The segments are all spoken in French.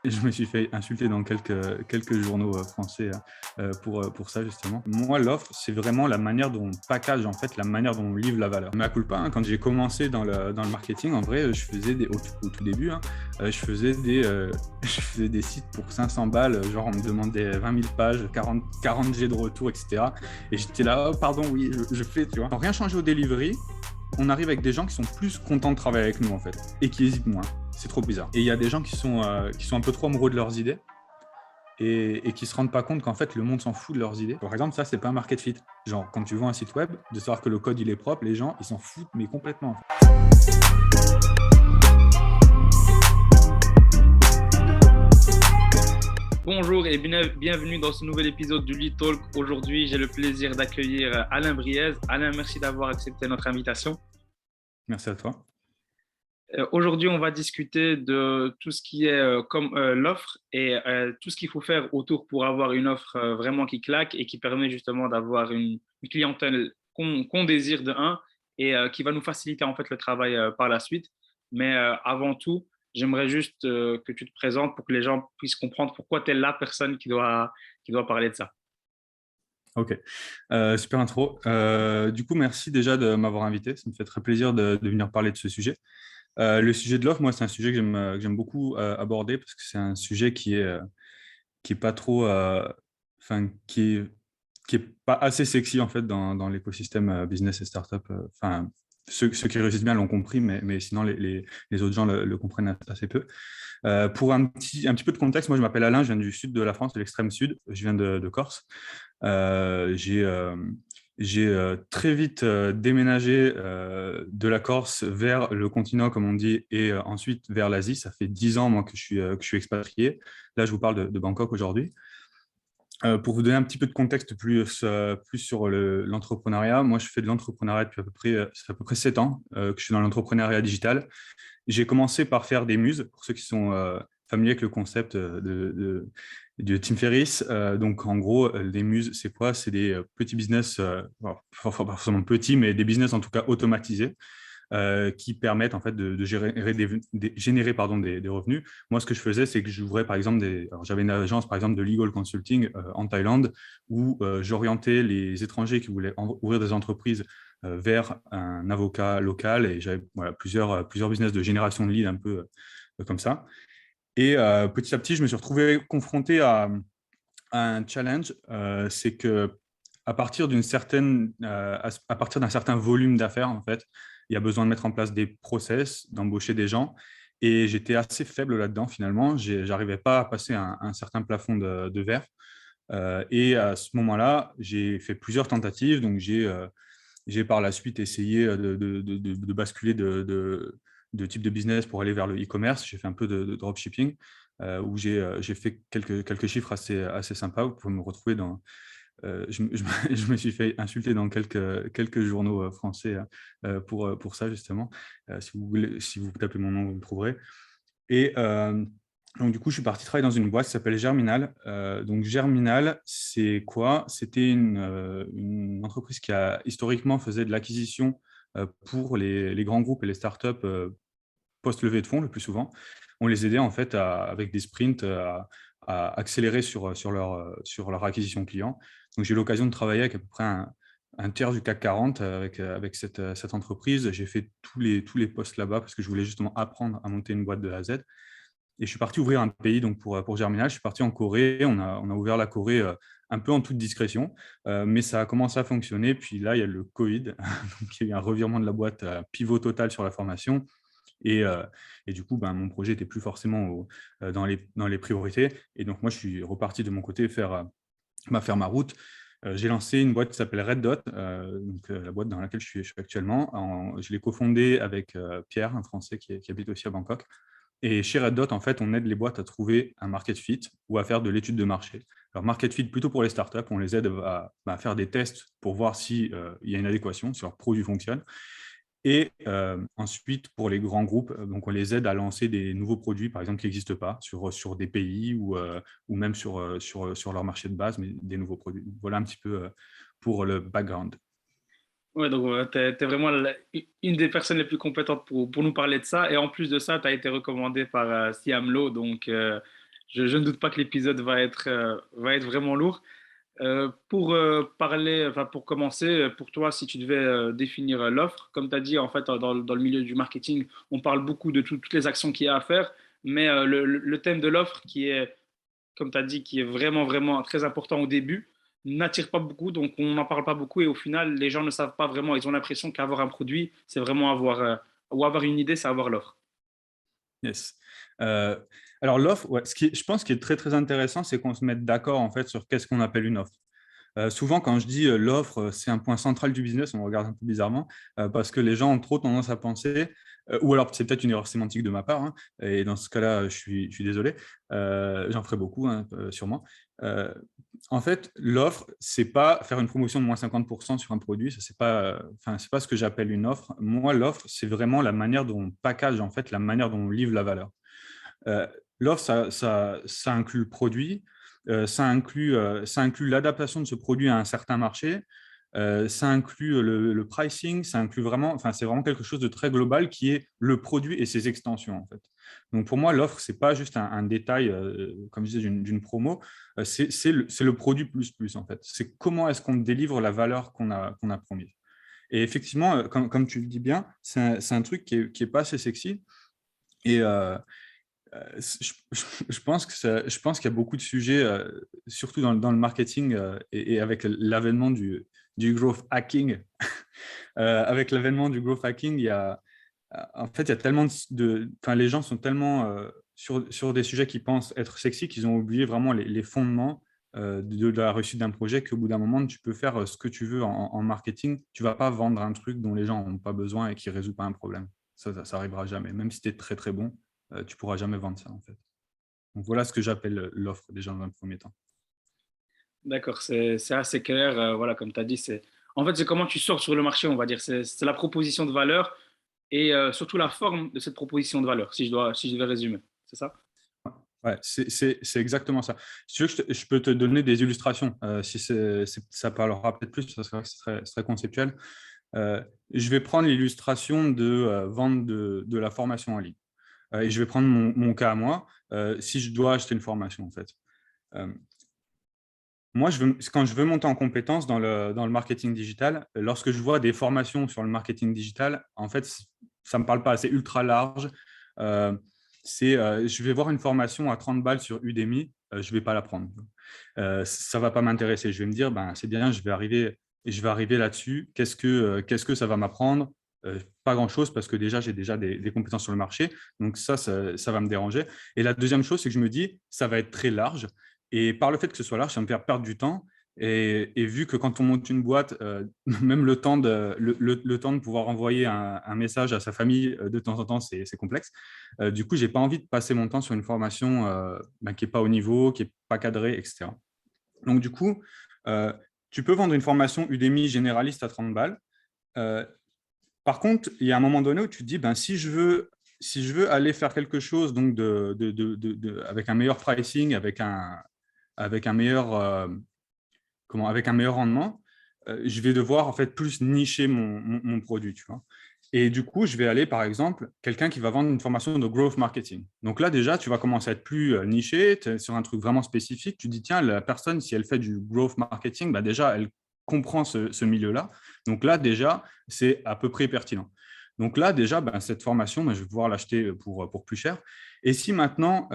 Je me suis fait insulter dans quelques journaux français pour ça, justement. Moi, l'offre, c'est vraiment la manière dont on package, en fait, la manière dont on livre la valeur. Mea culpa, hein, quand j'ai commencé dans le marketing, en vrai, je faisais au tout début, hein, je faisais je faisais des sites pour 500 balles, genre on me demandait 20 000 pages, 40 G de retour, etc. Et j'étais là, oh, pardon, oui, je fais, tu vois. Sans rien changer au delivery, on arrive avec des gens qui sont plus contents de travailler avec nous, en fait, et qui hésitent moins. C'est trop bizarre. Et il y a des gens qui sont un peu trop amoureux de leurs idées et qui se rendent pas compte qu'en fait, le monde s'en fout de leurs idées. Par exemple, ça, c'est pas un market fit. Genre, quand tu vois un site web, de savoir que le code, il est propre, les gens, ils s'en foutent, mais complètement, en fait. Bonjour et bienvenue dans ce nouvel épisode du Lead Talk. Aujourd'hui, j'ai le plaisir d'accueillir Alain Briez. Alain, merci d'avoir accepté notre invitation. Merci à toi. Aujourd'hui, on va discuter de tout ce qui est comme l'offre et tout ce qu'il faut faire autour pour avoir une offre vraiment qui claque et qui permet justement d'avoir une clientèle qu'on désire de un et qui va nous faciliter en fait le travail par la suite. Mais avant tout, j'aimerais juste que tu te présentes pour que les gens puissent comprendre pourquoi tu es la personne qui doit parler de ça. Ok, super intro. Du coup, merci déjà de m'avoir invité. Ça me fait très plaisir de venir parler de ce sujet. Le sujet de l'offre, moi, c'est un sujet que j'aime beaucoup aborder parce que c'est un sujet qui est pas trop, enfin, qui est pas assez sexy en fait dans l'écosystème business et startup. Enfin, ceux qui réussissent bien l'ont compris, mais sinon les autres gens le comprennent assez peu. Pour un petit peu de contexte, moi je m'appelle Alain, je viens du sud de la France, de l'extrême sud. Je viens de Corse. J'ai très vite déménagé de la Corse vers le continent, comme on dit, et ensuite vers l'Asie. Ça fait 10 ans, moi, que je suis expatrié. Là, je vous parle de Bangkok aujourd'hui. Pour vous donner un petit peu de contexte plus sur l'entrepreneuriat, moi, je fais de l'entrepreneuriat depuis ça fait à peu près 7 ans que je suis dans l'entrepreneuriat digital. J'ai commencé par faire des muses, pour ceux qui sont familiers avec le concept de Tim Ferriss. Donc, en gros, les muses, c'est quoi? C'est des petits business, pas forcément petits, mais des business en tout cas automatisés qui permettent en fait de générer pardon, des revenus. Moi, ce que je faisais, c'est que j'ouvrais par exemple alors, j'avais une agence par exemple de legal consulting en Thaïlande où j'orientais les étrangers qui voulaient ouvrir des entreprises vers un avocat local et j'avais voilà, plusieurs business de génération de leads un peu comme ça. Et petit à petit, je me suis retrouvé confronté à un challenge, c'est que à partir à partir d'un certain volume d'affaires, en fait, il y a besoin de mettre en place des process, d'embaucher des gens. Et j'étais assez faible là-dedans, finalement. J'arrivais pas à passer un certain plafond de verre. Et à ce moment-là, j'ai fait plusieurs tentatives. Donc, j'ai par la suite essayé de basculer de type de business pour aller vers le e-commerce. J'ai fait un peu de dropshipping où j'ai fait quelques chiffres assez sympas. Vous pouvez me retrouver je me suis fait insulter dans quelques journaux français pour ça, justement. Si vous tapez mon nom, vous me trouverez. Et donc, du coup, je suis parti travailler dans une boîte qui s'appelle Germinal. Donc, Germinal, c'est quoi? C'était une entreprise qui a historiquement faisait de l'acquisition pour les grands groupes et les startups post-levée de fonds le plus souvent. On les aidait en fait avec des sprints à accélérer sur leur acquisition client. Donc, j'ai eu l'occasion de travailler avec à peu près un tiers du CAC 40 avec cette entreprise. J'ai fait tous les postes là-bas parce que je voulais justement apprendre à monter une boîte de A à Z. Et je suis parti ouvrir un pays donc pour Germinal. Je suis parti en Corée. On a ouvert la Corée un peu en toute discrétion, mais ça a commencé à fonctionner. Puis là, il y a le Covid. Donc, il y a eu un revirement de la boîte, pivot total sur la formation. Et du coup, ben, mon projet n'était plus forcément dans les priorités. Et donc, moi, je suis reparti de mon côté faire ma route. J'ai lancé une boîte qui s'appelle Red Dot, donc, la boîte dans laquelle je suis actuellement. Je l'ai cofondée avec Pierre, un Français qui habite aussi à Bangkok. Et chez Red Dot, en fait, on aide les boîtes à trouver un market fit ou à faire de l'étude de marché. Alors, market fit, plutôt pour les startups, on les aide à faire des tests pour voir s'il y a une adéquation, si leur produit fonctionne. Et ensuite, pour les grands groupes, donc on les aide à lancer des nouveaux produits, par exemple, qui n'existent pas sur des pays ou même sur leur marché de base, mais des nouveaux produits. Voilà un petit peu pour le background. Ouais, donc tu es vraiment une des personnes les plus compétentes pour nous parler de ça. Et en plus de ça, tu as été recommandé par Siam Lo, donc je ne doute pas que l'épisode va être vraiment lourd. Pour commencer, pour toi, si tu devais définir l'offre, comme tu as dit, en fait, dans le milieu du marketing, on parle beaucoup de toutes les actions qu'il y a à faire, mais le thème de l'offre, qui est, comme tu as dit, qui est vraiment, vraiment très important au début, n'attire pas beaucoup, donc on n'en parle pas beaucoup, et au final, les gens ne savent pas vraiment, ils ont l'impression qu'avoir un produit, c'est vraiment ou avoir une idée, c'est avoir l'offre. Yes. Euh, alors l'offre, ouais, je pense qui est très très intéressant, c'est qu'on se mette d'accord en fait sur qu'est-ce qu'on appelle une offre. Souvent, quand je dis l'offre, c'est un point central du business, on me regarde un peu bizarrement, parce que les gens ont trop tendance à penser, ou alors c'est peut-être une erreur sémantique de ma part, hein, et dans ce cas-là, je suis désolé, j'en ferai beaucoup, hein, sûrement. Euh, En fait, l'offre, c'est pas faire une promotion de moins 50% sur un produit, ça c'est pas ce que j'appelle une offre. Moi, l'offre, c'est vraiment la manière dont on package, en fait, la manière dont on livre la valeur. Euh, L'offre, ça inclut le produit, ça inclut l'adaptation de ce produit à un certain marché, ça inclut le pricing, ça inclut vraiment, enfin, c'est vraiment quelque chose de très global qui est le produit et ses extensions, en fait. Donc, pour moi, l'offre, c'est pas juste un détail, comme je disais, d'une promo, c'est le produit plus plus, en fait. C'est comment est-ce qu'on délivre la valeur qu'on a promise. Et effectivement, comme tu le dis bien, c'est un truc qui est pas assez sexy. Et, je pense je pense qu'il y a beaucoup de sujets, surtout dans le marketing et avec l'avènement du growth hacking. Avec l'avènement du growth hacking, en fait, il y a tellement enfin, les gens sont tellement sur des sujets qui pensent être sexy qu'ils ont oublié vraiment les fondements de la réussite d'un projet qu'au bout d'un moment, tu peux faire ce que tu veux en marketing. Tu ne vas pas vendre un truc dont les gens n'ont pas besoin et qui ne résout pas un problème. Ça arrivera jamais. Même si tu es très, très bon, tu ne pourras jamais vendre ça, en fait. Donc, voilà ce que j'appelle l'offre, déjà, dans un premier temps. D'accord, c'est assez clair. Voilà, comme tu as dit, en fait, c'est comment tu sors sur le marché, on va dire. C'est la proposition de valeur et surtout la forme de cette proposition de valeur, si je devais résumer. C'est ça? Ouais, c'est exactement ça. Si tu veux, je peux te donner des illustrations. Si ça parlera peut-être plus, parce que c'est très conceptuel. Je vais prendre l'illustration de vente de la formation en ligne. Et je vais prendre mon cas à moi, si je dois acheter une formation, en fait. Euh, Moi, quand je veux monter en compétence dans le marketing digital, lorsque je vois des formations sur le marketing digital, en fait, ça ne me parle pas, c'est ultra large. Euh, je vais voir une formation à 30 balles sur Udemy, je ne vais pas la prendre. Ça ne va pas m'intéresser. Je vais me dire, ben, c'est bien, je vais arriver là-dessus. Qu'est-ce que ça va m'apprendre? Pas grand-chose parce que déjà, j'ai déjà des compétences sur le marché. Donc ça va me déranger. Et la deuxième chose, c'est que je me dis, ça va être très large. Et par le fait que ce soit large, ça me fait perdre du temps. Et vu que quand on monte une boîte, même le temps de pouvoir envoyer un message à sa famille de temps en temps, c'est complexe. Du coup, je n'ai pas envie de passer mon temps sur une formation qui n'est pas au niveau, qui n'est pas cadrée, etc. Donc, du coup, euh, tu peux vendre une formation Udemy généraliste à 30 balles. Euh, Par contre, il y a un moment donné où tu te dis, ben, si je veux aller faire quelque chose donc avec un meilleur pricing, avec un meilleur, avec un meilleur rendement, je vais devoir en fait plus nicher mon produit, tu vois. Et du coup, je vais aller, par exemple, quelqu'un qui va vendre une formation de growth marketing. Donc là, déjà, tu vas commencer à être plus niché, sur un truc vraiment spécifique. Tu dis, tiens, la personne, si elle fait du growth marketing, bah déjà, elle comprend ce milieu-là. Donc là, déjà, c'est à peu près pertinent. Donc là, déjà, ben, cette formation, ben, je vais pouvoir l'acheter pour plus cher. Et si maintenant,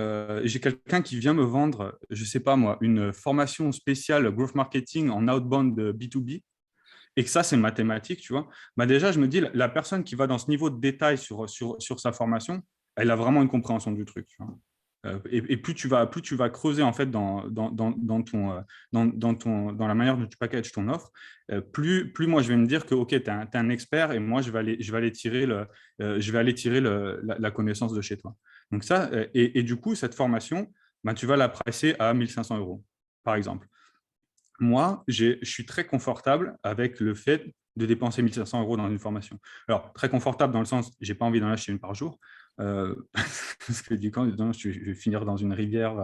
j'ai quelqu'un qui vient me vendre, je ne sais pas moi, une formation spéciale growth marketing en outbound B2B, et que ça, c'est mathématique, tu vois, bah déjà, je me dis, la personne qui va dans ce niveau de détail sur sa formation, elle a vraiment une compréhension du truc. Tu vois. Et plus tu vas creuser en fait dans la manière dont tu packages ton offre, plus moi je vais me dire que ok, tu es, un expert et moi je vais aller tirer, la connaissance de chez toi. Donc ça, et du coup, cette formation, ben, tu vas la presser à 1500 euros, par exemple. Moi, je suis très confortable avec le fait de dépenser 1500 euros dans une formation. Alors, très confortable dans le sens, j'ai pas envie d'en acheter une par jour, parce que du coup, je vais finir dans une rivière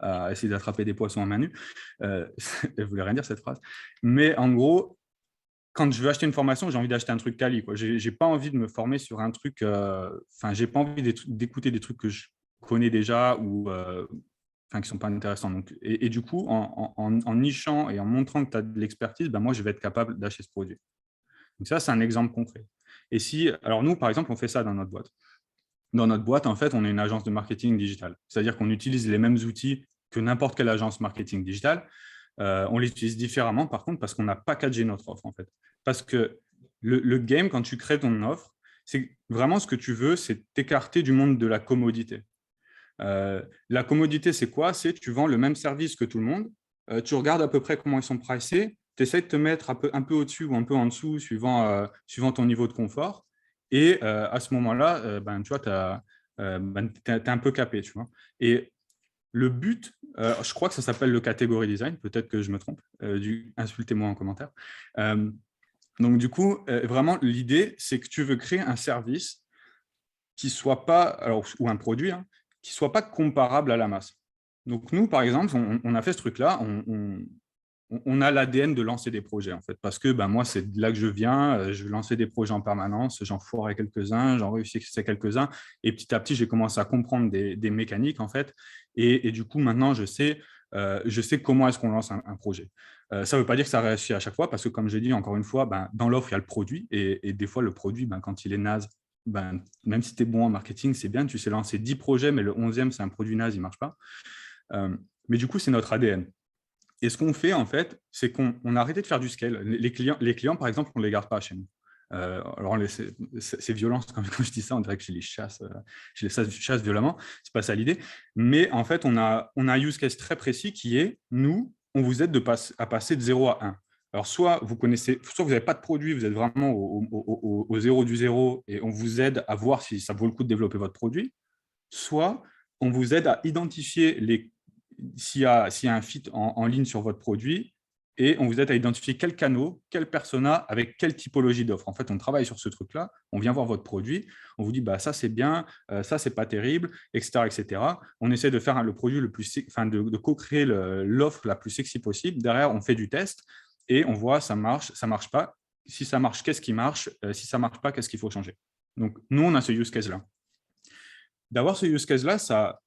à essayer d'attraper des poissons à main nue. Elle voulait rien dire cette phrase. Mais en gros, quand je veux acheter une formation, j'ai envie d'acheter un truc quali. Je n'ai pas envie de me former sur un truc. Enfin, j'ai pas envie d'écouter des trucs connais déjà ou qui ne sont pas intéressants. Donc, et du coup, en nichant et en montrant que tu as de l'expertise, ben, moi, je vais être capable d'acheter ce produit. Donc ça, c'est un exemple concret. Et si, alors nous, par exemple, on fait ça dans notre boîte. Dans notre boîte, en fait, on est une agence de marketing digital. C'est-à-dire qu'on utilise les mêmes outils que n'importe quelle agence marketing digital. On les utilise différemment, par contre, parce qu'on n'a pas packagé notre offre, en fait. Parce que le game, quand tu crées ton offre, c'est vraiment ce que tu veux, c'est t'écarter du monde de la commodité. La commodité, c'est quoi? C'est tu vends le même service que tout le monde, tu regardes à peu près comment ils sont pricés, tu essaies de te mettre un peu au-dessus ou un peu en dessous, suivant ton niveau de confort. Et à ce moment-là, ben, tu vois, tu es un peu capé. Tu vois. Et le but, je crois que ça s'appelle le category design, peut-être que je me trompe, insultez-moi en commentaire. Donc, du coup, vraiment, l'idée, c'est que tu veux créer un service qui soit pas, alors, ou un produit, hein, qui ne soit pas comparable à la masse. Donc, nous, par exemple, on a fait ce truc-là, on a l'ADN de lancer des projets, en fait, parce que ben, moi, c'est de là que je viens, je lançais des projets en permanence, j'en foirais quelques-uns, j'en réussissais quelques-uns, et petit à petit, j'ai commencé à comprendre des mécaniques, en fait, et du coup, maintenant, je sais comment est-ce qu'on lance un projet. Ça ne veut pas dire que ça réussit à chaque fois, parce que comme je dis, encore une fois, ben, dans l'offre, il y a le produit, et des fois, le produit, ben, quand il est naze, ben, même si tu es bon en marketing, c'est bien, tu sais lancer 10 projets, mais le 11e, c'est un produit naze, il ne marche pas. Mais du coup, c'est notre ADN. Et ce qu'on fait, en fait, c'est qu'on a arrêté de faire du scale. Les clients, par exemple, on ne les garde pas chez nous. Alors, c'est violent quand je dis ça, on dirait que je les chasse violemment. Ce n'est pas ça l'idée. Mais en fait, on a un use case très précis qui est, nous, on vous aide à passer de 0 à 1. Alors, soit vous n'avez pas de produit, vous êtes vraiment au zéro du zéro et on vous aide à voir si ça vaut le coup de développer votre produit. Soit on vous aide à identifier s'il y a un fit en ligne sur votre produit et on vous aide à identifier quel canal, quel persona, avec quelle typologie d'offre. En fait, on travaille sur ce truc-là, on vient voir votre produit, on vous dit bah, ça c'est bien, ça c'est pas terrible, etc., etc. On essaie de faire le produit le plus, de co-créer l'offre la plus sexy possible. Derrière, on fait du test et on voit ça marche pas. Si ça marche, qu'est-ce qui marche? Si ça marche pas, qu'est-ce qu'il faut changer? Donc, nous, on a ce use case-là. D'avoir ce use case-là, ça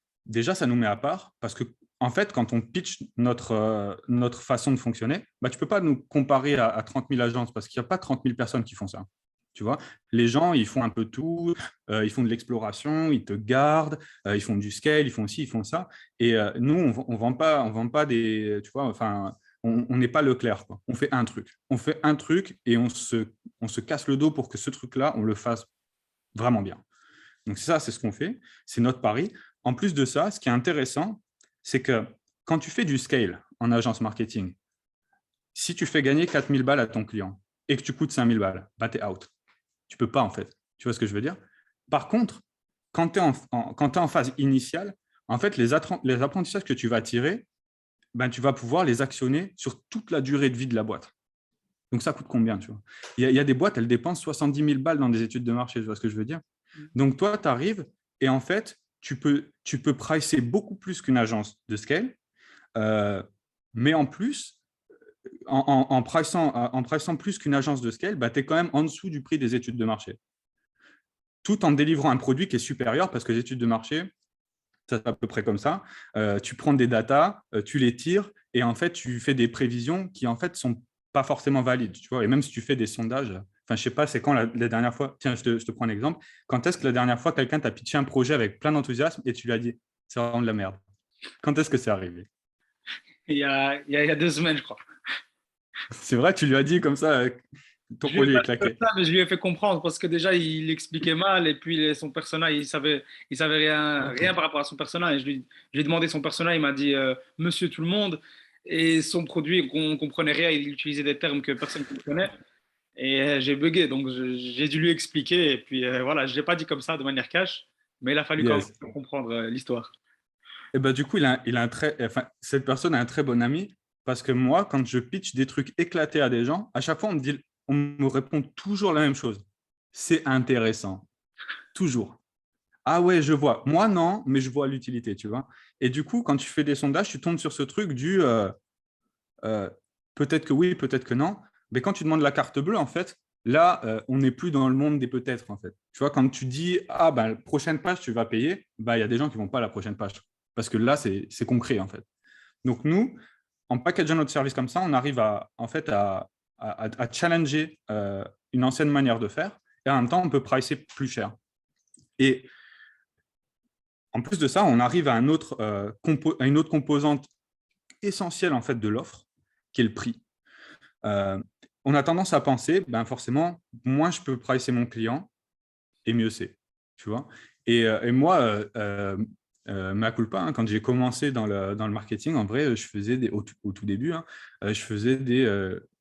nous met à part parce que, en fait, quand on pitch notre façon de fonctionner, bah, tu ne peux pas nous comparer à 30 000 agences parce qu'il n'y a pas 30 000 personnes qui font ça. Tu vois, les gens, ils font un peu tout, ils font de l'exploration, ils te gardent, ils font du scale, ils font ci, ils font ça. Et nous, on vend pas des, tu vois, enfin, on n'est pas Leclerc, quoi. On fait un truc. On fait un truc et on se casse le dos pour que ce truc-là, on le fasse vraiment bien. Donc ça, c'est ce qu'on fait, c'est notre pari. En plus de ça, ce qui est intéressant, c'est que quand tu fais du scale en agence marketing, si tu fais gagner 4 000 balles à ton client et que tu coûtes 5 000 balles, bah, tu es out. Tu ne peux pas, en fait. Tu vois ce que je veux dire? Par contre, quand tu es, en phase initiale, en fait, les apprentissages que tu vas tirer, ben, tu vas pouvoir les actionner sur toute la durée de vie de la boîte. Donc, ça coûte combien, tu vois? Il y a des boîtes, elles dépensent 70 000 balles dans des études de marché, tu vois ce que je veux dire? Donc, toi, tu arrives et en fait, tu peux pricer beaucoup plus qu'une agence de scale, mais en plus, en priçant plus qu'une agence de scale, bah, tu es quand même en dessous du prix des études de marché, tout en délivrant un produit qui est supérieur parce que les études de marché, c'est à peu près comme ça. Tu prends des datas, tu les tires et en fait, tu fais des prévisions qui en fait sont pas forcément valides. Tu vois, et même si tu fais des sondages, enfin, je sais pas, c'est quand la dernière fois, tiens, je te prends un exemple. Quand est-ce que la dernière fois, quelqu'un t'a pitché un projet avec plein d'enthousiasme et tu lui as dit, c'est vraiment de la merde? Quand est-ce que c'est arrivé? Il y a 2 semaines, je crois. C'est vrai, tu lui as dit comme ça, ton Je lui ai produit pas est dit comme claqué. ça, mais je lui ai fait comprendre parce que déjà, il expliquait mal et puis son personnage, il savait rien Ok. par rapport à son personnage. Je lui ai demandé son personnage, il m'a dit Monsieur tout le monde. Et son produit, on comprenait rien, il utilisait des termes que personne ne comprenait. Et j'ai bugué, donc j'ai dû lui expliquer. Et puis voilà, je ne l'ai pas dit comme ça de manière cash, mais il a fallu quand Yes. même comprendre l'histoire. Et ben, du coup, cette personne a un très bon ami parce que moi, quand je pitch des trucs éclatés à des gens, à chaque fois, on me répond toujours la même chose. C'est intéressant. Toujours. Ah ouais, je vois. Moi, non, mais je vois l'utilité, tu vois. Et du coup, quand tu fais des sondages, tu tombes sur ce truc euh, peut-être que oui, peut-être que non. Mais quand tu demandes la carte bleue, en fait, Là, on n'est plus dans le monde des peut-être, en fait. Tu vois, quand tu dis, ah, ben, la prochaine page, tu vas payer, ben, il y a des gens qui ne vont pas à la prochaine page. Parce que là, c'est concret, en fait. Donc, nous, en packageant notre service comme ça, on arrive en fait, à challenger une ancienne manière de faire et en même temps, on peut pricer plus cher. Et en plus de ça, on arrive à une autre composante essentielle en fait, de l'offre, qui est le prix. On a tendance à penser, ben forcément, moins je peux pricer mon client, et mieux c'est. Tu vois, et moi, mea culpa, hein, quand j'ai commencé dans le marketing, en vrai, je faisais au tout début, hein, je faisais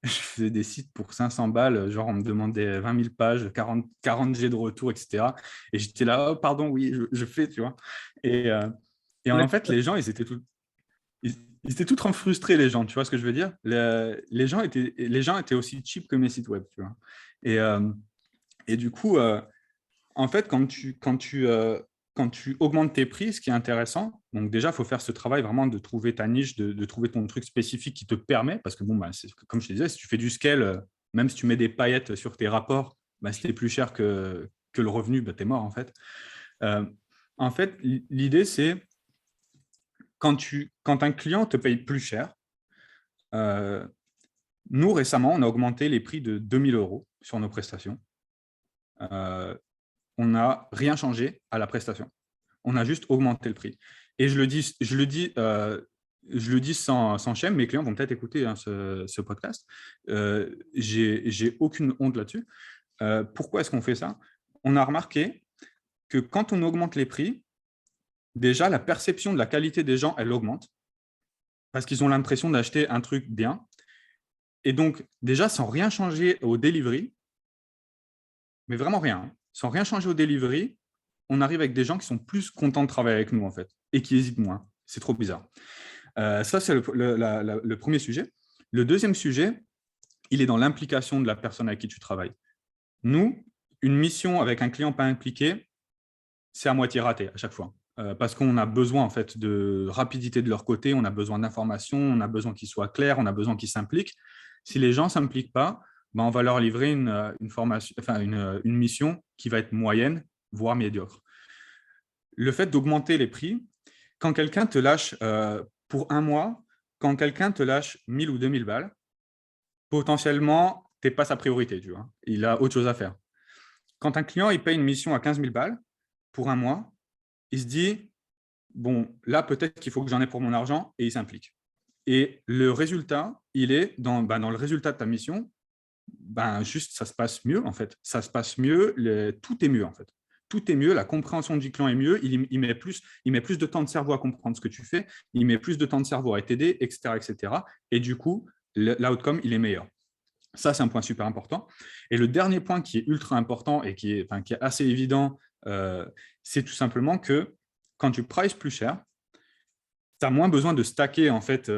je faisais des sites pour 500 balles, genre on me demandait 20 000 pages, 40 G de retour, etc. Et j'étais là, oh, pardon, oui, je fais, tu vois. Et, euh, et en fait, les gens, ils, ils étaient tout frustrés, les gens, tu vois ce que je veux dire? Les gens étaient aussi cheap que mes sites web, tu vois. Et, euh, et du coup, en fait, quand tu augmentes tes prix, ce qui est intéressant, donc déjà, il faut faire ce travail vraiment de trouver ta niche, de trouver ton truc spécifique qui te permet, parce que, bon, bah, comme je te disais, si tu fais du scale, même si tu mets des paillettes sur tes rapports, bah, si tu es plus cher que le revenu, bah, tu es mort, en fait. Euh, en fait, l'idée, c'est quand un client te paye plus cher, euh, nous, récemment, on a augmenté les prix de 2 000 € sur nos prestations. On n'a rien changé à la prestation. On a juste augmenté le prix. Et je le dis sans shame, mes clients vont peut-être écouter hein, ce podcast. J'ai aucune honte là-dessus. Pourquoi est-ce qu'on fait ça? On a remarqué que quand on augmente les prix, déjà, la perception de la qualité des gens, elle augmente parce qu'ils ont l'impression d'acheter un truc bien. Et donc, déjà, sans rien changer au delivery, mais vraiment rien, hein, sans rien changer au delivery, on arrive avec des gens qui sont plus contents de travailler avec nous, en fait, et qui hésitent moins. C'est trop bizarre. Ça, c'est le premier sujet. Le deuxième sujet, il est dans l'implication de la personne avec qui tu travailles. Nous, une mission avec un client pas impliqué, c'est à moitié raté à chaque fois. Parce qu'on a besoin en fait de rapidité de leur côté, on a besoin d'informations, on a besoin qu'ils soient clairs, on a besoin qu'ils s'impliquent. Si les gens ne s'impliquent pas, ben, on va leur livrer formation, enfin une mission qui va être moyenne, voire médiocre. Le fait d'augmenter les prix, quand quelqu'un te lâche pour un mois, quand quelqu'un te lâche 1000 ou 2000 balles, potentiellement, tu n'es pas sa priorité. Tu vois. Il a autre chose à faire. Quand un client il paye une mission à 15 000 balles pour un mois, il se dit, bon, là, peut-être qu'il faut que j'en ai pour mon argent, et il s'implique. Et le résultat, il est dans le résultat de ta mission, juste ça se passe mieux, en fait. Ça se passe mieux, tout est mieux, en fait. Tout est mieux, la compréhension du client est mieux, il met plus de temps de cerveau à comprendre ce que tu fais, il met plus de temps de cerveau à t'aider, etc., etc. Et du coup, l'outcome, il est meilleur. Ça, c'est un point super important. Et le dernier point qui est ultra important et qui est assez évident, c'est tout simplement que quand tu prices plus cher, tu as moins besoin de stacker en fait,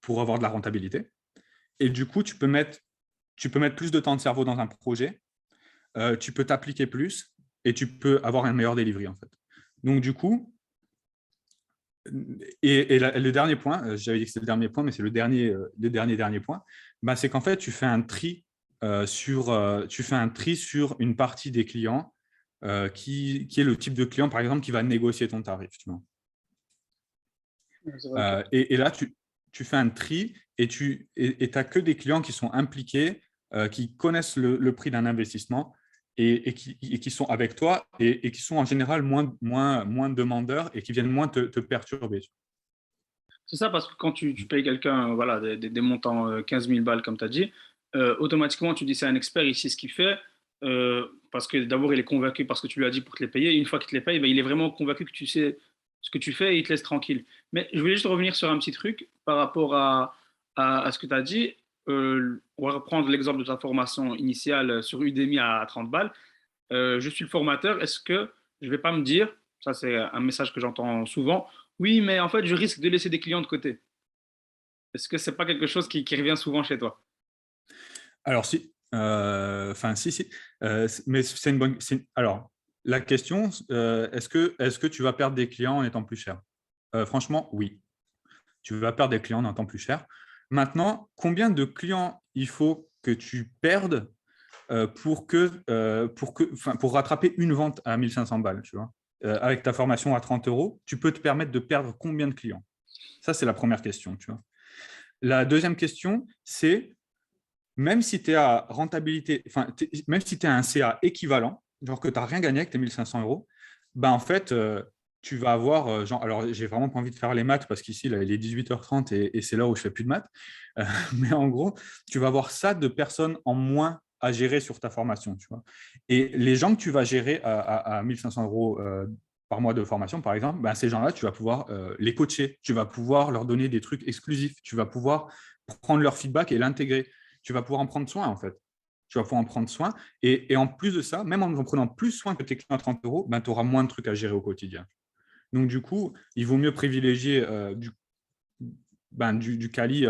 pour avoir de la rentabilité. Et du coup, tu peux mettre plus de temps de cerveau dans un projet, tu peux t'appliquer plus et tu peux avoir un meilleur delivery en fait. Donc du coup, le dernier point, j'avais dit que c'était le dernier point, mais c'est le dernier point, c'est qu'en fait, tu fais un tri sur une partie des clients qui est le type de client, par exemple, qui va négocier ton tarif. Tu vois. Et là, tu fais un tri et tu n'as que des clients qui sont impliqués, qui connaissent le prix d'un investissement et qui sont avec toi et qui sont en général moins demandeurs et qui viennent moins te perturber. C'est ça, parce que quand tu payes quelqu'un voilà, des montants 15 000 balles, comme tu as dit, automatiquement, tu dis c'est un expert, il sait ce qu'il fait, parce que d'abord, il est convaincu parce que tu lui as dit pour te les payer. Une fois qu'il te les paye, ben, il est vraiment convaincu que tu sais ce que tu fais et il te laisse tranquille. Mais je voulais juste revenir sur un petit truc par rapport à ce que tu as dit. On va reprendre l'exemple de ta formation initiale sur Udemy à 30 balles. Je suis le formateur. Est-ce que je ne vais pas me dire, ça c'est un message que j'entends souvent, oui, mais en fait, je risque de laisser des clients de côté. Est-ce que c'est pas quelque chose qui revient souvent chez toi? Alors, si, si, mais c'est une bonne. Alors, la question, est-ce que tu vas perdre des clients en étant plus cher? Franchement, oui. Tu vas perdre des clients en étant plus cher. Maintenant, combien de clients il faut que tu perdes pour rattraper une vente à 1500 balles, tu vois. Avec ta formation à 30 euros, tu peux te permettre de perdre combien de clients? Ça, c'est la première question, tu vois. La deuxième question, c'est même si tu es à rentabilité, même si tu es à un CA équivalent, genre que tu n'as rien gagné avec tes 1500 euros, ben en fait, tu vas avoir, alors j'ai vraiment pas envie de faire les maths parce qu'ici, là, il est 18h30 et c'est là où je fais plus de maths. Mais en gros, tu vas avoir ça de personnes en moins à gérer sur ta formation, tu vois. Et les gens que tu vas gérer à 1500 euros par mois de formation, par exemple, ben, ces gens-là, tu vas pouvoir les coacher, tu vas pouvoir leur donner des trucs exclusifs, tu vas pouvoir prendre leur feedback et l'intégrer. Tu vas pouvoir en prendre soin, en fait. Tu vas pouvoir en prendre soin. Et en plus de ça, même en prenant plus soin que tes clients à 30 euros, ben, tu auras moins de trucs à gérer au quotidien. Donc, du coup, il vaut mieux privilégier du quali.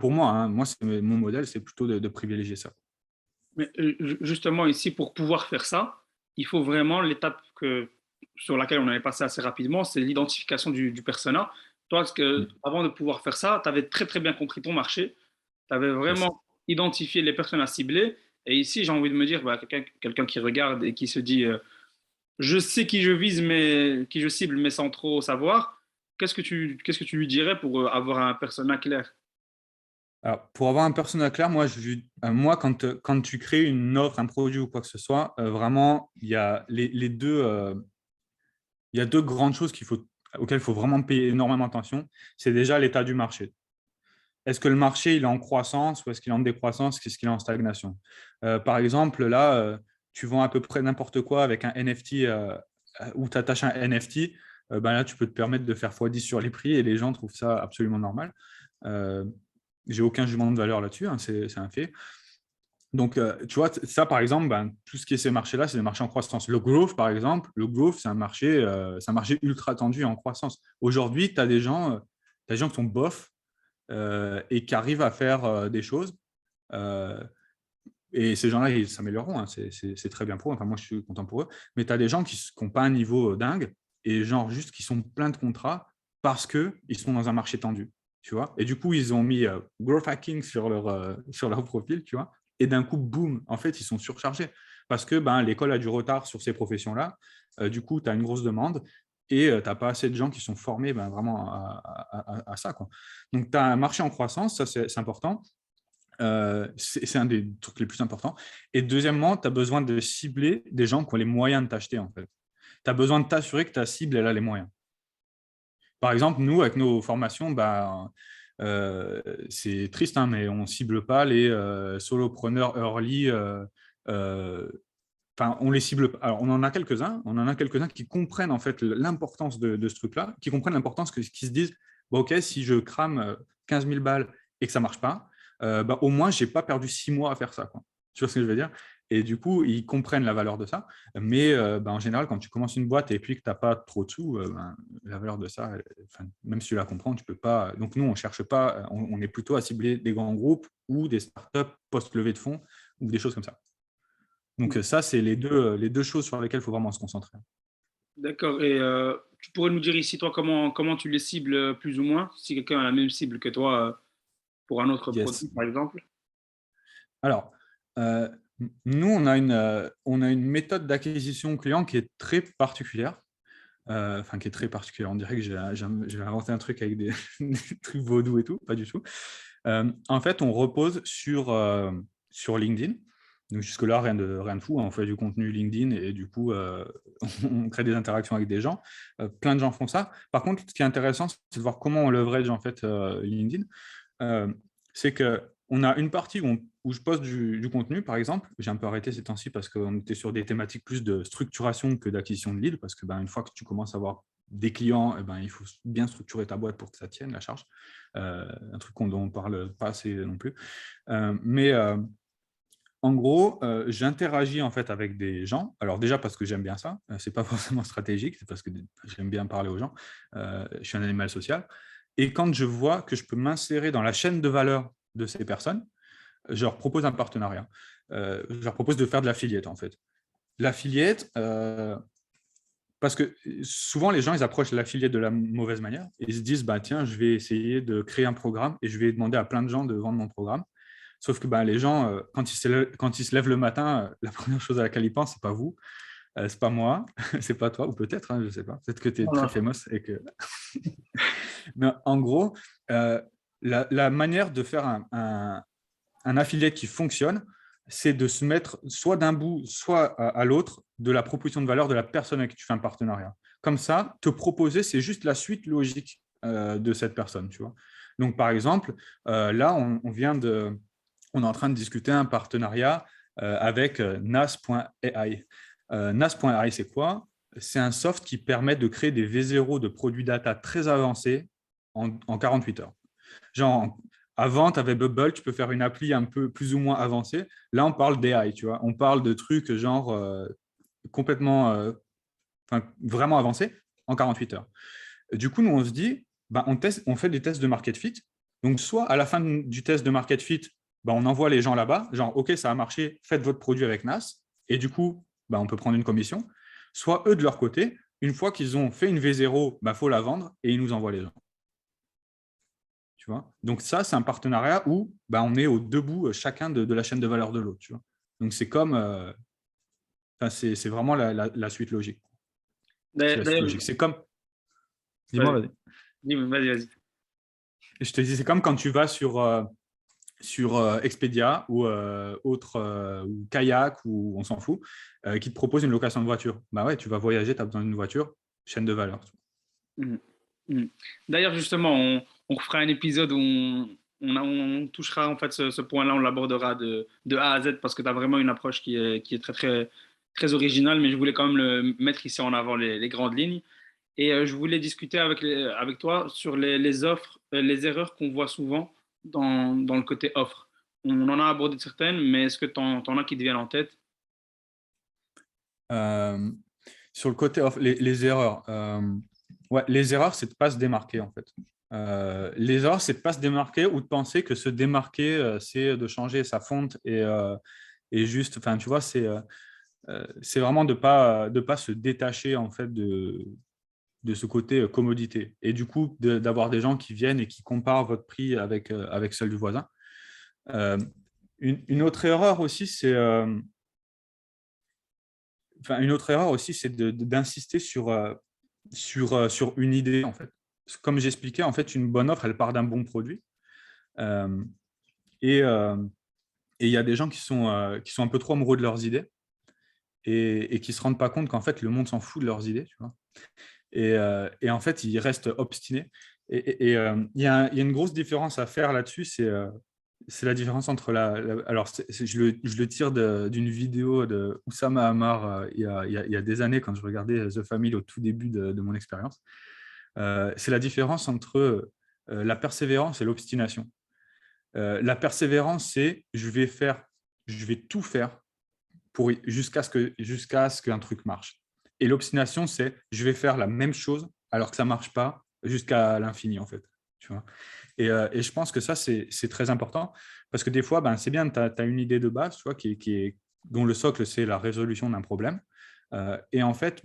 Pour moi, hein, mon modèle, c'est plutôt de privilégier ça. Mais justement, ici, pour pouvoir faire ça, il faut vraiment l'étape sur laquelle on avait passé assez rapidement, c'est l'identification du persona. Toi, avant de pouvoir faire ça, tu avais très très bien compris ton marché, tu avais Yes. vraiment identifié les personnes à cibler. Et ici, j'ai envie de me dire, bah, quelqu'un qui regarde et qui se dit, je sais qui je vise, mais qui je cible, mais sans trop savoir, qu'est-ce que tu lui dirais pour avoir un persona clair? Alors, pour avoir un persona clair, moi quand tu crées une offre, un produit ou quoi que ce soit, vraiment, il y a les deux, il y a deux grandes choses auxquelles il faut vraiment payer énormément attention. C'est déjà l'état du marché. Est-ce que le marché il est en croissance ou est-ce qu'il est en décroissance? Est-ce qu'il est en stagnation? Par exemple, là, tu vends à peu près n'importe quoi avec un NFT ou tu attaches un NFT, ben là, tu peux te permettre de faire x10 sur les prix et les gens trouvent ça absolument normal. Euh, j'ai aucun jugement de valeur là-dessus, hein, c'est un fait. Donc, tu vois, ça, par exemple, ben, tout ce qui est ces marchés-là, c'est des marchés en croissance. Le growth, par exemple, c'est un marché ultra tendu et en croissance. Aujourd'hui, tu as des gens qui sont bof et qui arrivent à faire des choses. Euh, et ces gens-là, ils s'amélioreront. Hein, c'est très bien pour eux. Enfin, moi, je suis content pour eux. Mais tu as des gens qui n'ont pas un niveau dingue et genre juste qui sont pleins de contrats parce qu'ils sont dans un marché tendu. Tu vois, et du coup, ils ont mis growth hacking sur leur profil, tu vois. Et d'un coup, boum, en fait, ils sont surchargés parce que ben, l'école a du retard sur ces professions-là. Du coup, tu as une grosse demande et tu n'as pas assez de gens qui sont formés ben, vraiment à ça, quoi. Donc, tu as un marché en croissance, ça, c'est important. C'est un des trucs les plus importants. Et deuxièmement, tu as besoin de cibler des gens qui ont les moyens de t'acheter, en fait. Tu as besoin de t'assurer que ta cible, elle a les moyens. Par exemple, nous, avec nos formations, bah, c'est triste, hein, mais on ne cible pas les solopreneurs early. On les cible pas. Alors, on en a quelques-uns qui comprennent en fait l'importance de ce truc-là, qui comprennent l'importance qui se disent, bon, OK, si je crame 15 000 balles et que ça ne marche pas, bah, au moins, je n'ai pas perdu 6 mois à faire ça, quoi. Tu vois ce que je veux dire? Et du coup, ils comprennent la valeur de ça. Mais bah, en général, quand tu commences une boîte et puis que tu n'as pas trop de sous, ben, la valeur de ça, même si tu la comprends, tu peux pas. Donc, nous, on cherche pas, on est plutôt à cibler des grands groupes ou des startups post-levée de fonds ou des choses comme ça. Donc ça, c'est les deux choses sur lesquelles il faut vraiment se concentrer. D'accord. Et tu pourrais nous dire ici, toi, comment tu les cibles plus ou moins, si quelqu'un a la même cible que toi pour un autre Yes. produit, par exemple? Alors, euh, nous, on a une méthode d'acquisition client qui est très particulière. Qui est très particulière. On dirait que j'ai inventé un truc avec des trucs vaudous et tout, pas du tout. En fait, on repose sur LinkedIn. Donc jusque-là, rien de fou, hein. On fait du contenu LinkedIn et du coup, on crée des interactions avec des gens. Plein de gens font ça. Par contre, ce qui est intéressant, c'est de voir comment on leverage en fait LinkedIn. C'est qu'on a une partie où je poste du contenu, par exemple. J'ai un peu arrêté ces temps-ci parce qu'on était sur des thématiques plus de structuration que d'acquisition de leads, parce que une fois que tu commences à avoir des clients, il faut bien structurer ta boîte pour que ça tienne, la charge. Un truc dont on ne parle pas assez non plus. Mais en gros, j'interagis en fait avec des gens. Alors déjà parce que j'aime bien ça, c'est pas forcément stratégique, c'est parce que j'aime bien parler aux gens. Je suis un animal social. Et quand je vois que je peux m'insérer dans la chaîne de valeur de ces personnes, je leur propose un partenariat. Je leur propose de faire de l'affiliate en fait. L'affiliate, parce que souvent les gens ils approchent l'affiliate de la mauvaise manière et ils se disent bah tiens je vais essayer de créer un programme et je vais demander à plein de gens de vendre mon programme. Sauf que les gens, quand ils se lèvent le matin, la première chose à laquelle ils pensent, c'est pas vous, c'est pas moi, c'est pas toi, ou peut-être, hein, je sais pas. Peut-être que tu es très Voilà. famous et que. Mais en gros, la manière de faire un affiliate qui fonctionne, c'est de se mettre soit d'un bout, soit à l'autre de la proposition de valeur de la personne avec qui tu fais un partenariat. Comme ça, te proposer, c'est juste la suite logique de cette personne. Tu vois. Donc, par exemple, là, on est en train de discuter un partenariat avec nas.ai. Nas.ai, c'est quoi? C'est un soft qui permet de créer des V0 de produits data très avancés en 48 heures. Genre, avant, tu avais Bubble, tu peux faire une appli un peu plus ou moins avancée. Là, on parle d'AI, tu vois. On parle de trucs genre complètement, vraiment avancés en 48 heures. Du coup, nous, on se dit, on fait des tests de market fit. Donc, soit à la fin du test de market fit, on envoie les gens là-bas, genre, OK, ça a marché, faites votre produit avec NAS. Et du coup, on peut prendre une commission. Soit eux, de leur côté, une fois qu'ils ont fait une V0, il faut la vendre et ils nous envoient les gens. Tu vois. Donc ça, c'est un partenariat où on est aux deux bouts chacun de la chaîne de valeur de l'autre. Tu vois. Donc c'est comme, c'est vraiment la suite logique. C'est la suite D'ailleurs, logique. C'est comme, dis-moi, vas-y, vas-y. vas-y. Je te dis, c'est comme quand tu vas sur Expedia ou autre ou Kayak ou on s'en fout, qui te propose une location de voiture. Ouais, tu vas voyager, tu as besoin d'une voiture, chaîne de valeur. Mhm. Mhm. D'ailleurs, justement, on refera un épisode où on touchera en fait ce point-là, on l'abordera de A à Z parce que tu as vraiment une approche qui est très, très, très originale, mais je voulais quand même le mettre ici en avant les grandes lignes. Et je voulais discuter avec toi sur les offres, les erreurs qu'on voit souvent dans le côté offre. On en a abordé certaines, mais est-ce que tu en as qui te viennent en tête? Euh, Sur le côté les erreurs, ouais, les erreurs, c'est de ne pas se démarquer en fait. Les erreurs, c'est de ne pas se démarquer ou de penser que se démarquer, c'est de changer sa fonte et juste, enfin, tu vois, c'est vraiment de pas se détacher en fait de ce côté commodité. Et du coup, d'avoir des gens qui viennent et qui comparent votre prix avec celle du voisin. Euh, une autre erreur aussi, une autre erreur aussi, c'est d'insister sur une idée, en fait. Comme j'expliquais, en fait, une bonne offre, elle part d'un bon produit. Euh, et il y a des gens qui sont un peu trop amoureux de leurs idées et qui ne se rendent pas compte qu'en fait, le monde s'en fout de leurs idées. Tu vois. Et en fait, ils restent obstinés. Et il y a une grosse différence à faire là-dessus, c'est la différence entre alors, je le tire d'une vidéo de Oussama Ammar il y a des années, quand je regardais The Family au tout début de mon expérience. C'est la différence entre la persévérance et l'obstination. La persévérance, c'est je vais tout faire jusqu'à ce qu'un truc marche. Et l'obstination, c'est je vais faire la même chose alors que ça ne marche pas jusqu'à l'infini, en fait. Tu vois. Et je pense que ça, c'est très important parce que des fois, c'est bien, tu as une idée de base, tu vois, dont le socle, c'est la résolution d'un problème. Et en fait,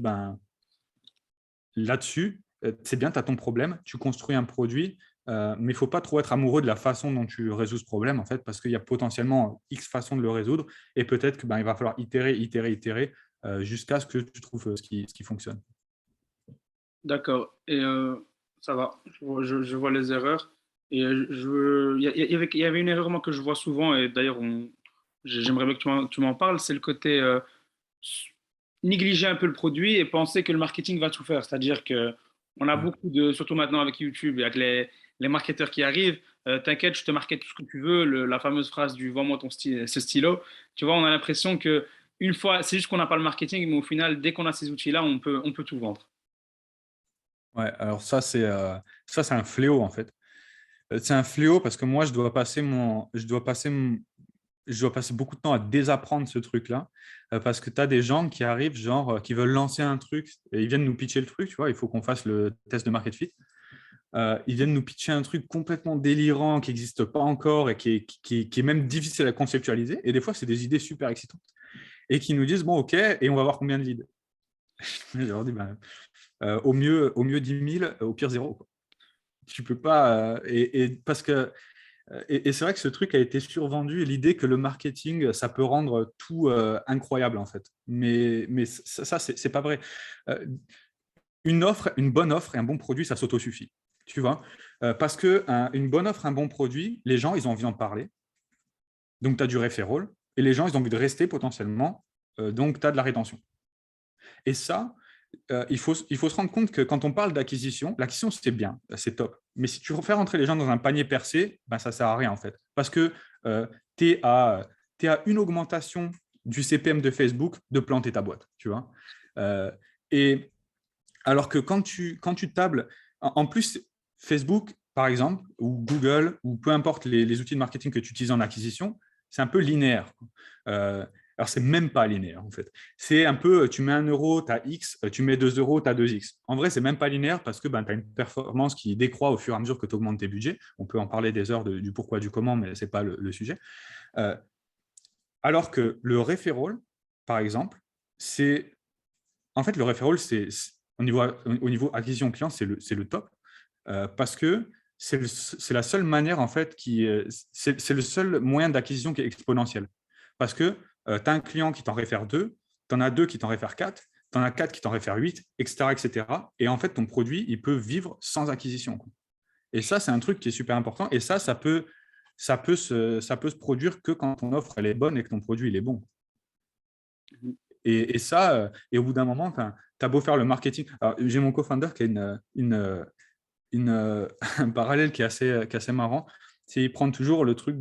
là-dessus, c'est bien, tu as ton problème, tu construis un produit, mais il ne faut pas trop être amoureux de la façon dont tu résous ce problème, en fait, parce qu'il y a potentiellement X façons de le résoudre, et peut-être qu'il va falloir itérer, jusqu'à ce que tu trouves ce qui fonctionne. D'accord. Et ça va. Je vois les erreurs. Et il y avait une erreur moi, que je vois souvent, et d'ailleurs, j'aimerais bien que tu m'en parles, c'est le côté négliger un peu le produit et penser que le marketing va tout faire. C'est-à-dire que on a Ouais. beaucoup surtout maintenant avec YouTube et avec les marketeurs qui arrivent, t'inquiète, je te market tout ce que tu veux, la fameuse phrase du vends-moi ce stylo. Tu vois, on a l'impression que une fois, c'est juste qu'on n'a pas le marketing, mais au final, dès qu'on a ces outils-là, on peut tout vendre. Ouais, alors ça, c'est un fléau, en fait. C'est un fléau parce que moi, je dois passer beaucoup de temps à désapprendre ce truc-là parce que tu as des gens qui arrivent, genre, qui veulent lancer un truc et ils viennent nous pitcher le truc, tu vois, il faut qu'on fasse le test de market fit. Ils viennent nous pitcher un truc complètement délirant qui n'existe pas encore et qui est même difficile à conceptualiser. Et des fois, c'est des idées super excitantes. Et qui nous disent, bon, OK, et on va voir combien de leads. Je leur dis, au mieux 10 000, au pire 0. Tu peux pas. Et parce que Et c'est vrai que ce truc a été survendu, l'idée que le marketing, ça peut rendre tout incroyable, en fait. Mais ça c'est pas vrai. Euh, une bonne offre et un bon produit, ça s'autosuffit. Tu vois. Parce qu'une bonne offre, un bon produit, les gens, ils ont envie d'en parler. Donc, tu as du referral. Et les gens, ils ont envie de rester potentiellement. Donc, tu as de la rétention. Et ça, il faut se rendre compte que quand on parle l'acquisition, c'est bien, c'est top. Mais si tu fais rentrer les gens dans un panier percé, ben, ça ne sert à rien, en fait. Parce que tu es à une augmentation du CPM de Facebook de planter ta boîte. Tu vois. Et alors que quand tu tables, en plus, Facebook, par exemple, ou Google, ou peu importe les outils de marketing que tu utilises en acquisition, c'est un peu linéaire. Alors, c'est même pas linéaire, en fait. C'est un peu, tu mets 1 euro, tu as X, tu mets 2 euros, tu as 2X. En vrai, c'est même pas linéaire parce que ben, tu as une performance qui décroît au fur et à mesure que tu augmentes tes budgets. On peut en parler des heures du pourquoi, du comment, mais ce n'est pas le sujet. Euh, alors que le referral, par exemple, c'est en fait, le referral, au niveau acquisition client, c'est le top parce que c'est la seule manière, en fait, c'est le seul moyen d'acquisition qui est exponentiel. Parce que tu as un client qui t'en réfère 2, tu en as 2 qui t'en réfèrent 4, tu en as 4 qui t'en réfèrent 8, etc., etc. Et en fait, ton produit, il peut vivre sans acquisition. Et ça, c'est un truc qui est super important. Et ça peut se produire que quand ton offre elle est bonne et que ton produit il est bon. Et ça, et au bout d'un moment, tu as beau faire le marketing. J'ai mon co-founder qui a un parallèle qui est assez marrant. C'est il prend toujours le truc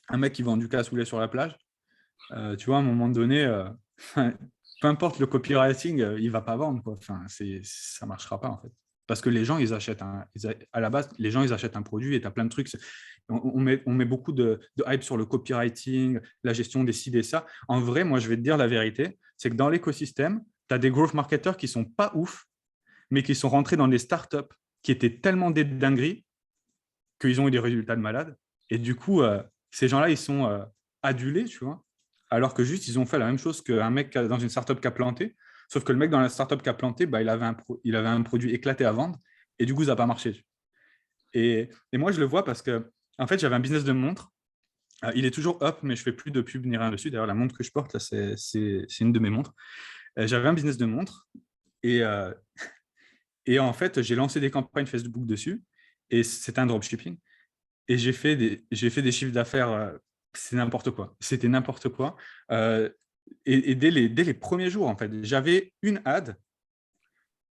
un mec qui vend du cassoulet sur la plage. Tu vois, à un moment donné, peu importe le copywriting, il ne va pas vendre. Quoi. Enfin, ça ne marchera pas, en fait. Parce que les gens, ils achètent à la base, les gens, ils achètent un produit et tu as plein de trucs. On met beaucoup de hype sur le copywriting, la gestion des ci, des ça. En vrai, moi, je vais te dire la vérité, c'est que dans l'écosystème, tu as des growth marketers qui ne sont pas ouf, mais qui sont rentrés dans des startups qui étaient tellement des dingueries qu'ils ont eu des résultats de malade. Et du coup, ces gens-là, ils sont adulés, tu vois, alors que juste, ils ont fait la même chose qu'un mec dans une startup qui a planté, sauf que le mec dans la startup qui a planté, bah, il avait un produit éclaté à vendre, et du coup, ça n'a pas marché. Et moi, je le vois parce que, en fait, j'avais un business de montre. Il est toujours up, mais je ne fais plus de pub ni rien dessus. D'ailleurs, la montre que je porte, là, c'est une de mes montres. J'avais un business de montre, et, et en fait, j'ai lancé des campagnes Facebook dessus, et c'était un dropshipping. Et j'ai fait des chiffres d'affaires, c'est n'importe quoi. C'était n'importe quoi. Euh, et dès les premiers jours, en fait, j'avais une ad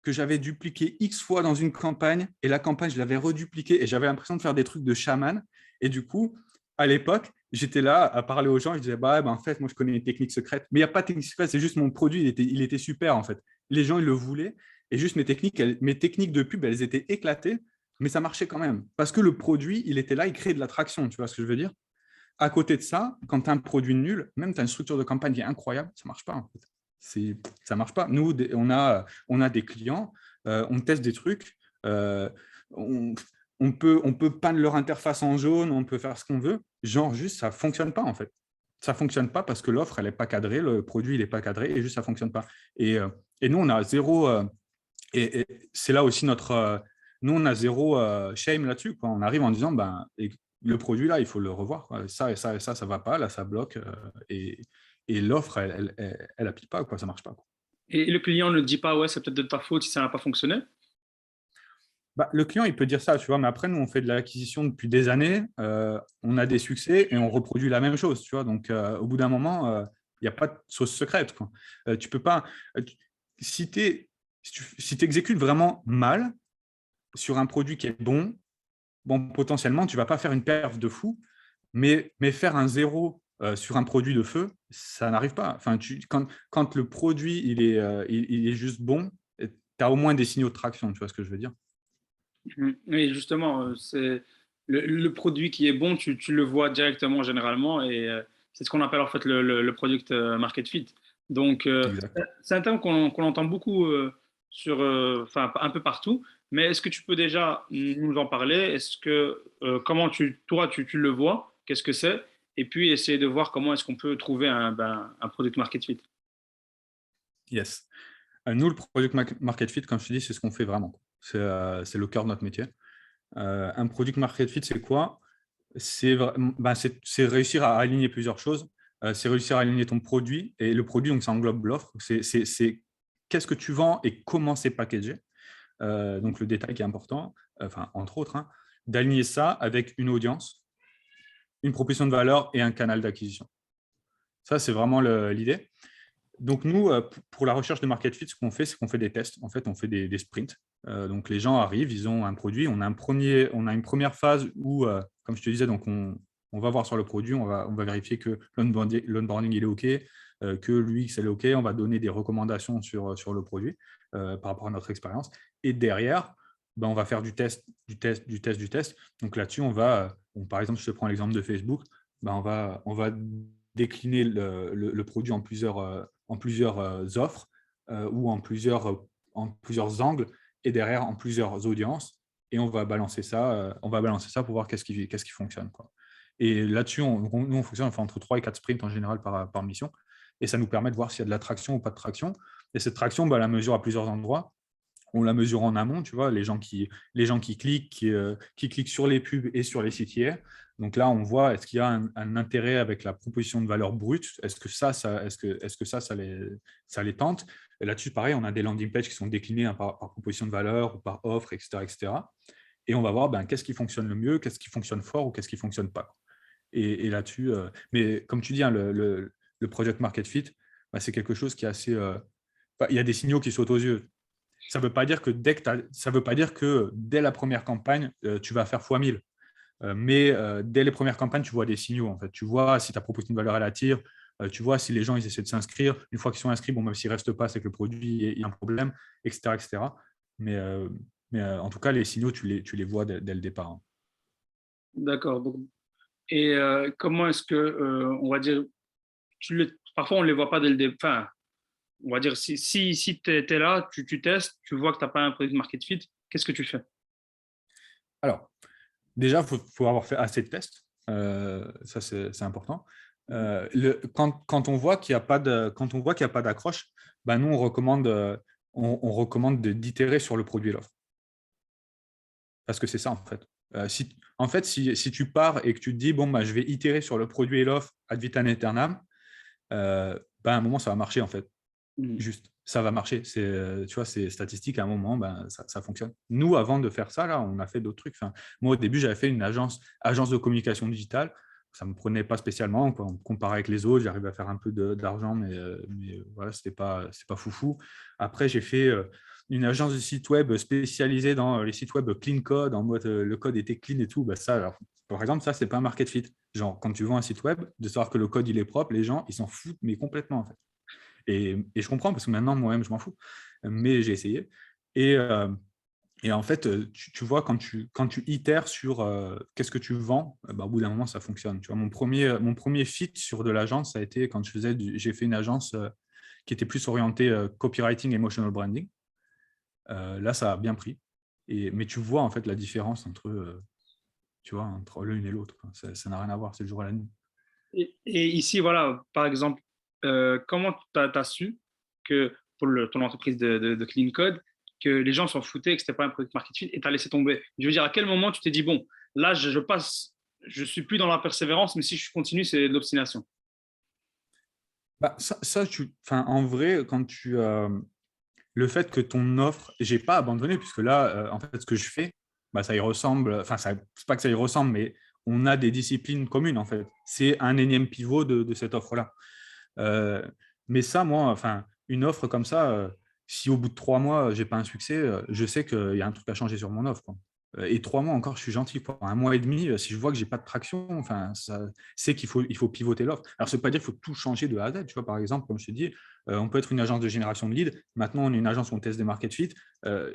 que j'avais dupliquée X fois dans une campagne, et la campagne, je l'avais redupliquée, et j'avais l'impression de faire des trucs de chaman. Et du coup, à l'époque, j'étais là à parler aux gens, je disais, bah, en fait, moi, je connais une technique secrète. Mais il n'y a pas de technique secrète, c'est juste mon produit, il était super, en fait. Les gens, ils le voulaient, et juste mes techniques de pub, elles étaient éclatées, mais ça marchait quand même. Parce que le produit, il était là, il créait de l'attraction, tu vois ce que je veux dire? À côté de ça, quand tu as un produit nul, même tu as une structure de campagne qui est incroyable, ça ne marche pas, en fait. Ça ne marche pas. Nous, on a des clients, on teste des trucs, on, on peut peindre leur interface en jaune, on peut faire ce qu'on veut. Genre, juste, ça ne fonctionne pas, en fait. Ça ne fonctionne pas parce que l'offre, elle n'est pas cadrée, le produit, il n'est pas cadré, et juste, ça ne fonctionne pas. Et nous, on a zéro... et c'est là aussi nous, on a zéro shame là-dessus. Quoi. On arrive en disant, ben, le produit, là, il faut le revoir. Quoi. Ça et ça et ça ne va pas. Là, ça bloque. Et l'offre, elle applique pas. Quoi. Ça ne marche pas. Quoi. Et le client ne dit pas, ouais, c'est peut-être de ta faute si ça n'a pas fonctionné. Bah, le client, il peut dire ça, tu vois, mais après, nous, on fait de l'acquisition depuis des années, on a des succès et on reproduit la même chose, tu vois. Donc, au bout d'un moment, il n'y a pas de sauce secrète. Quoi. Tu peux pas. Si tu exécutes vraiment mal sur un produit qui est bon, potentiellement, tu ne vas pas faire une perf de fou, mais faire un zéro sur un produit de feu, ça n'arrive pas. Enfin, quand le produit il est juste bon, tu as au moins des signaux de traction, tu vois ce que je veux dire? Oui, justement, c'est le produit qui est bon, tu le vois directement généralement et c'est ce qu'on appelle en fait le product market fit. Donc, Exact. c'est un terme qu'on entend beaucoup enfin, un peu partout, mais est-ce que tu peux déjà nous en parler? Est-ce que, comment toi, tu le vois? Qu'est-ce que c'est? Et puis, essayer de voir comment est-ce qu'on peut trouver un product market fit. Yes. Nous, le product market fit, comme je te dis, c'est ce qu'on fait vraiment. C'est le cœur de notre métier. Un product market fit, c'est quoi? C'est réussir à aligner plusieurs choses. C'est réussir à aligner ton produit. Et le produit, donc, ça englobe l'offre. C'est qu'est-ce que tu vends et comment c'est packagé. Donc, le détail qui est important, enfin, entre autres, hein, d'aligner ça avec une audience, une proposition de valeur et un canal d'acquisition. Ça, c'est vraiment l'idée. Donc, nous, pour la recherche de market fit, ce qu'on fait, c'est qu'on fait des tests. En fait, on fait des sprints. Donc, les gens arrivent, ils ont un produit. On a une première phase où, comme je te disais, donc on va voir sur le produit, on va vérifier que l'onboarding il est OK, que l'UX elle est OK. On va donner des recommandations sur le produit par rapport à notre expérience. Et derrière, ben, on va faire du test, du test, du test, du test. Donc là-dessus, par exemple, je te prends l'exemple de Facebook, ben, on va décliner le produit en plusieurs offres ou en plusieurs angles et derrière en plusieurs audiences. Et on va balancer ça pour voir qu'est-ce qui fonctionne, quoi. Et là-dessus, nous, on fonctionne, on fait entre 3 et 4 sprints en général par mission. Et ça nous permet de voir s'il y a de la traction ou pas de traction. Et cette traction, bah, la mesure à plusieurs endroits. On la mesure en amont, tu vois, les gens qui cliquent, qui cliquent sur les pubs et sur les CTA. Donc là, on voit, est-ce qu'il y a un intérêt avec la proposition de valeur brute? Est-ce que ça les tente? Et là-dessus, pareil, on a des landing pages qui sont déclinées, hein, par proposition de valeur ou par offre, etc., etc. Et on va voir, ben, qu'est-ce qui fonctionne le mieux, qu'est-ce qui fonctionne fort ou qu'est-ce qui ne fonctionne pas. Et là-dessus, mais comme tu dis, hein, le project market fit, ben, c'est quelque chose qui est assez... il y a des signaux qui sautent aux yeux. Ça ne veut pas dire que dès la première campagne, tu vas faire x1000. Mais dès les premières campagnes, tu vois des signaux. En fait. Tu vois si ta proposition de valeur elle attire. Tu vois si les gens ils essaient de s'inscrire. Une fois qu'ils sont inscrits, bon, même s'ils ne restent pas, c'est que le produit il y a un problème, etc. etc. Mais, en tout cas, les signaux, tu les vois dès le départ, hein. D'accord. Et comment est-ce que, on va dire, parfois on ne les voit pas dès le départ. Enfin, on va dire, si tu es là, tu testes, tu vois que tu n'as pas un produit market fit, qu'est-ce que tu fais? Alors, déjà, il faut avoir fait assez de tests. Ça, c'est important. Quand on voit qu'il n'y a pas d'accroche, ben nous, on recommande d'itérer sur le produit et l'offre. Parce que c'est ça, en fait. Si tu pars et que tu te dis, bon, bah, je vais itérer sur le produit et l'offre ad vitam aeternam, ben, à un moment, ça va marcher, en fait. Juste, ça va marcher. Tu vois, c'est statistique, à un moment, ben, ça fonctionne. Nous, avant de faire ça, là, on a fait d'autres trucs. Enfin, moi, au début, j'avais fait une agence de communication digitale. Ça ne me prenait pas spécialement, quoi. Comparé avec les autres, j'arrivais à faire un peu d'argent, mais voilà, c'était pas foufou. Après, j'ai fait une agence de site web spécialisée dans les sites web clean code, en mode le code était clean et tout. Ben, ça, alors, par exemple, ça, c'est pas un market fit. Genre, quand tu vends un site web, de savoir que le code il est propre, les gens, ils s'en foutent, mais complètement, en fait. Et je comprends parce que maintenant, moi-même, je m'en fous. Mais j'ai essayé. Et, en fait, tu vois, quand tu itères sur qu'est-ce que tu vends, bah, au bout d'un moment, ça fonctionne. Tu vois, mon premier fit sur de l'agence, ça a été quand j'ai fait une agence qui était plus orientée copywriting, emotional branding. Là, ça a bien pris. Mais tu vois, en fait, la différence entre l'une et l'autre. Ça n'a rien à voir, c'est le jour et la nuit. Et ici, voilà, par exemple, comment tu as su que pour ton entreprise de Clean Code, que les gens s'en foutaient, que ce n'était pas un product market fit et tu as laissé tomber? Je veux dire, à quel moment tu t'es dit, bon, là, je passe, je ne suis plus dans la persévérance, mais si je continue, c'est de l'obstination? Bah, en vrai, le fait que ton offre, j'ai pas abandonné, puisque là, en fait, ce que je fais, bah, ça y ressemble, enfin, c'est pas que ça y ressemble, mais on a des disciplines communes, en fait. C'est un énième pivot de cette offre-là. Mais ça, moi, enfin, une offre comme ça, si au bout de 3 mois, j'ai pas un succès, je sais qu'il y a un truc à changer sur mon offre, quoi. Et 3 mois encore, je suis gentil, quoi. 1 mois et demi, si je vois que j'ai pas de traction, enfin, c'est il faut pivoter l'offre. Alors, ça veut pas dire qu'il faut tout changer de A à Z. Tu vois, par exemple, comme je te dis, on peut être une agence de génération de leads. Maintenant, on est une agence où on teste des market fit.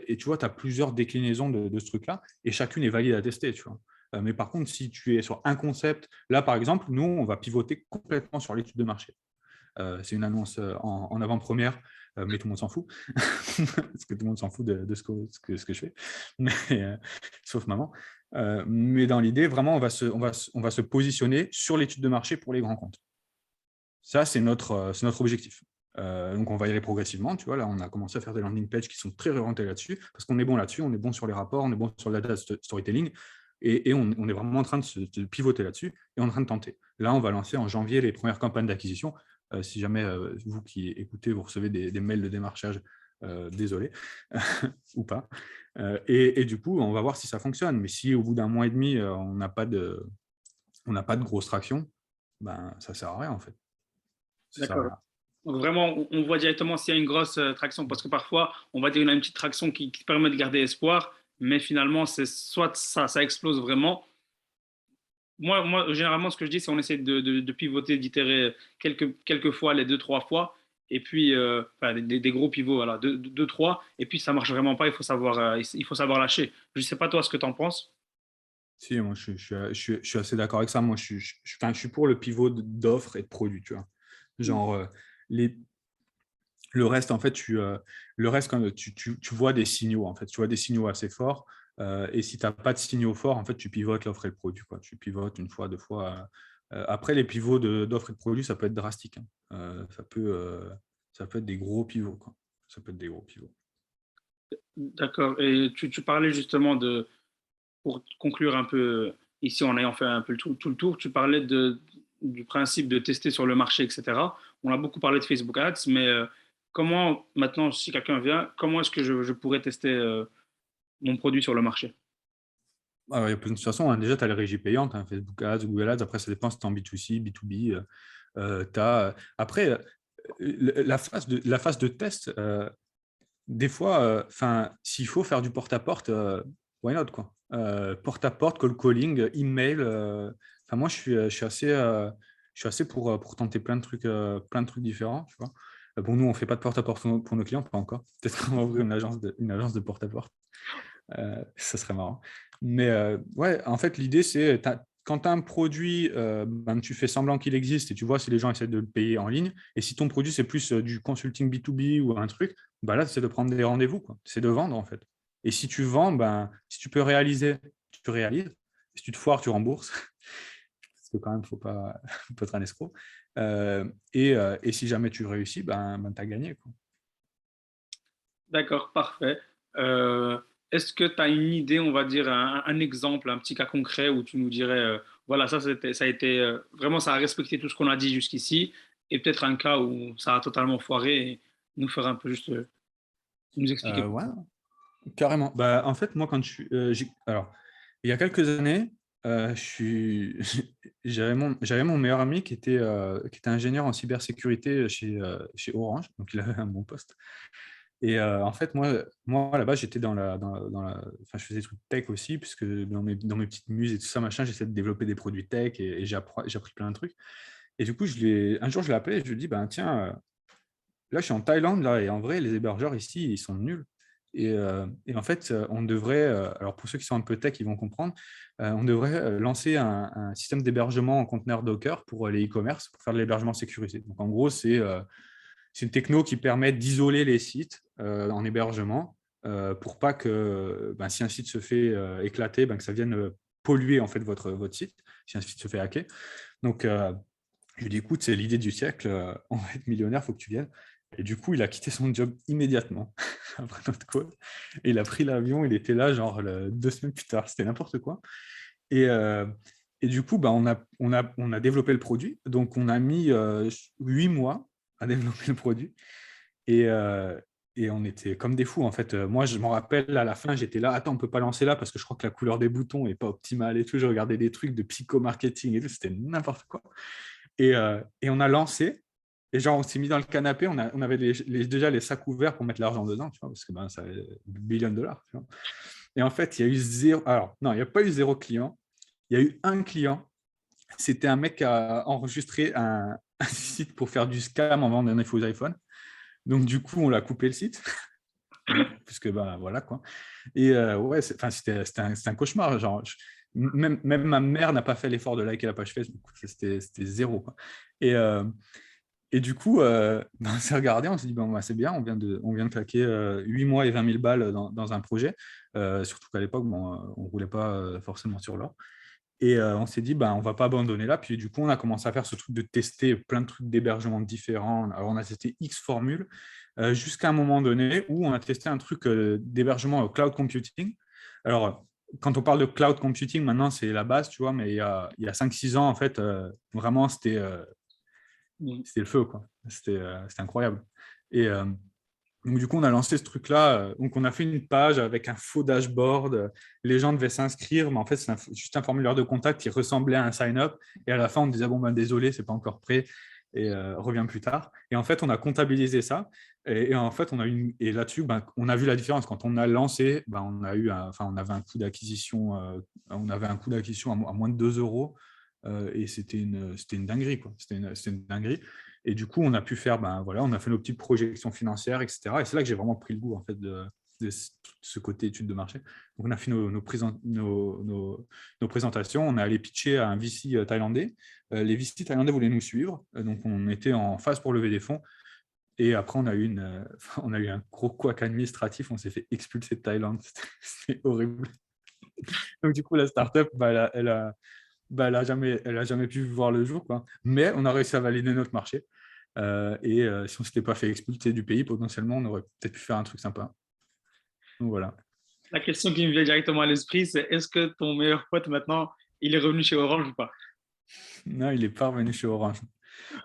Et tu vois, tu as plusieurs déclinaisons de ce truc-là, et chacune est valide à tester, tu vois. Mais par contre, si tu es sur un concept, là, par exemple, nous, on va pivoter complètement sur l'étude de marché. C'est une annonce en avant-première, mais tout le monde s'en fout, parce que tout le monde s'en fout de ce que je fais, mais, sauf maman. Mais dans l'idée, vraiment, on va se positionner sur l'étude de marché pour les grands comptes. Ça, c'est notre objectif. Donc, on va y aller progressivement. Tu vois, là, on a commencé à faire des landing pages qui sont très orientées là-dessus, parce qu'on est bon là-dessus, on est bon sur les rapports, on est bon sur la data storytelling. Et on est vraiment en train de pivoter là-dessus et on est en train de tenter. Là, on va lancer en janvier les premières campagnes d'acquisition. Si jamais vous qui écoutez, vous recevez des mails de démarchage, désolé, ou pas. Et du coup, on va voir si ça fonctionne. Mais si au bout d'un mois et demi, on n'a pas de grosse traction, ben, ça ne sert à rien en fait. Ça sert à D'accord. rien. Donc vraiment, on voit directement s'il y a une grosse traction, parce que parfois, on va dire qu'on a une petite traction qui permet de garder espoir, mais finalement, c'est soit ça explose vraiment. Moi, généralement, ce que je dis, c'est on essaie de pivoter, d'itérer quelques fois, les deux, trois fois, et puis, enfin, des gros pivots, voilà, deux, trois, et puis ça marche vraiment pas, il faut savoir lâcher. Je sais pas toi ce que tu en penses. Si, moi, je suis assez d'accord avec ça. Moi, enfin, je suis pour le pivot d'offres et de produits, tu vois. Genre, les, le reste, en fait, le reste, quand tu vois des signaux, en fait, tu vois des signaux assez forts. Et si tu n'as pas de signaux forts, en fait, tu pivotes l'offre et le produit, quoi. Tu pivotes une fois, deux fois. Après, les pivots d'offres et de produits, ça peut être drastique, hein. Ça peut être des gros pivots, quoi. Ça peut être des gros pivots. D'accord. Et tu parlais justement pour conclure un peu, ici en ayant fait un peu tout le tour, tu parlais du principe de tester sur le marché, etc. On a beaucoup parlé de Facebook Ads, mais comment, maintenant, si quelqu'un vient, comment est-ce que je pourrais tester mon produit sur le marché? Alors, il y a plein de façons, hein. Déjà, tu as les régies payantes, hein, Facebook Ads, Google Ads. Après, ça dépend si tu es en B2C, B2B. Après, la phase de test, des fois, s'il faut faire du porte-à-porte, why not, quoi. Porte-à-porte, call calling, email. Moi, je suis assez pour tenter plein de trucs différents. Tu vois. Bon, nous, on ne fait pas de porte-à-porte pour nos clients, pas encore. Peut-être qu'on va ouvrir une agence de porte-à-porte. Ça serait marrant. Mais ouais, en fait, l'idée, c'est quand tu as un produit, tu fais semblant qu'il existe et tu vois si les gens essaient de le payer en ligne. Et si ton produit, c'est plus du consulting B2B ou un truc, là, c'est de prendre des rendez-vous, quoi. C'est de vendre, en fait. Et si tu vends, si tu peux réaliser, tu réalises. Si tu te foires, tu rembourses. Parce que quand même, faut pas être un escroc. Et si jamais tu réussis, tu as gagné, quoi. D'accord, parfait. Euh, Est-ce que tu as une idée, on va dire, un exemple, un petit cas concret où tu nous dirais, voilà, ça a été, vraiment, ça a respecté tout ce qu'on a dit jusqu'ici, et peut-être un cas où ça a totalement foiré, et nous faire un peu juste, nous expliquer. Ouais, carrément. En fait, moi, quand alors, il y a quelques années, j'avais mon meilleur ami qui était ingénieur en cybersécurité chez Orange, donc il avait un bon poste. Et en fait, moi là-bas, j'étais enfin, je faisais des trucs tech aussi, puisque dans mes petites muses et tout ça, machin, j'essayais de développer des produits tech et j'ai appris plein de trucs. Et du coup, un jour, je l'ai appelé et je lui ai dit, tiens, là, je suis en Thaïlande, là, et en vrai, les hébergeurs ici, ils sont nuls. Et en fait, on devrait, alors pour ceux qui sont un peu tech, ils vont comprendre, on devrait lancer un système d'hébergement en conteneur Docker pour les e-commerce, pour faire de l'hébergement sécurisé. Donc en gros, c'est une techno qui permet d'isoler les sites en hébergement pour pas que si un site se fait éclater, que ça vienne polluer en fait votre site, si un site se fait hacker. Donc, je lui dis, écoute, c'est l'idée du siècle, on va être millionnaire, il faut que tu viennes. Et du coup, il a quitté son job immédiatement après notre call. Et il a pris l'avion, il était là genre 2 semaines plus tard, c'était n'importe quoi. Et, euh, et du coup, on a développé le produit. Donc, on a mis 8 mois à développer le produit. Et, euh, et on était comme des fous, en fait. Moi, je m'en rappelle, à la fin, j'étais là, attends, on ne peut pas lancer là parce que je crois que la couleur des boutons n'est pas optimale et tout. Je regardais des trucs de psycho-marketing et tout, c'était n'importe quoi. Et on a lancé, et genre on s'est mis dans le canapé, on avait déjà les sacs ouverts pour mettre l'argent dedans, tu vois, parce que ça avait billion de dollars. Tu vois. Et en fait, il y a eu zéro. Alors, non, il n'y a pas eu zéro client. Il y a eu un client. C'était un mec qui a enregistré un site pour faire du scam en vendant des faux iPhone. Donc, du coup, on l'a coupé le site. Puisque, voilà quoi. Et ouais, c'était un cauchemar. Genre, même ma mère n'a pas fait l'effort de liker la page Facebook. C'était zéro, quoi. Et, euh, et du coup, on s'est regardé, on s'est dit, c'est bien, on vient de claquer 8 mois et 20 000 balles dans un projet. Surtout qu'à l'époque, on ne roulait pas forcément sur l'or. Et on s'est dit, on ne va pas abandonner là. Puis du coup, on a commencé à faire ce truc de tester plein de trucs d'hébergement différents. Alors, on a testé X formules jusqu'à un moment donné où on a testé un truc d'hébergement cloud computing. Alors, quand on parle de cloud computing, maintenant, c'est la base, tu vois, mais il y a 5-6 ans, en fait, vraiment, Mm. c'était le feu, quoi. C'était incroyable. Et donc, du coup, on a lancé ce truc-là. Donc, on a fait une page avec un faux dashboard. Les gens devaient s'inscrire, mais en fait, c'est juste un formulaire de contact qui ressemblait à un sign-up. Et à la fin, on disait, bon, ben, désolé, c'est pas encore prêt et reviens plus tard. Et en fait, on a comptabilisé ça. Et en fait, et là-dessus, ben, on a vu la différence. Quand on a lancé, ben, on avait un coût d'acquisition, à moins de 2 euros. Et c'était une dinguerie, quoi. C'était une dinguerie. Et du coup, on a pu faire, ben, voilà, on a fait nos petites projections financières, etc. Et c'est là que j'ai vraiment pris le goût en fait, de ce côté études de marché. Donc, on a fait nos présentations, on est allé pitcher à un VC thaïlandais. Les VC thaïlandais voulaient nous suivre, donc on était en phase pour lever des fonds. Et après, on a eu un gros couac administratif, on s'est fait expulser de Thaïlande. C'était horrible. Donc, du coup, la startup, bah, elle a jamais pu voir le jour, quoi. Mais on a réussi à valider notre marché. Si on ne s'était pas fait expulser du pays, potentiellement, on aurait peut-être pu faire un truc sympa. Donc voilà. La question qui me vient directement à l'esprit, c'est est-ce que ton meilleur pote maintenant, il est revenu chez Orange ou pas? Non, il n'est pas revenu chez Orange.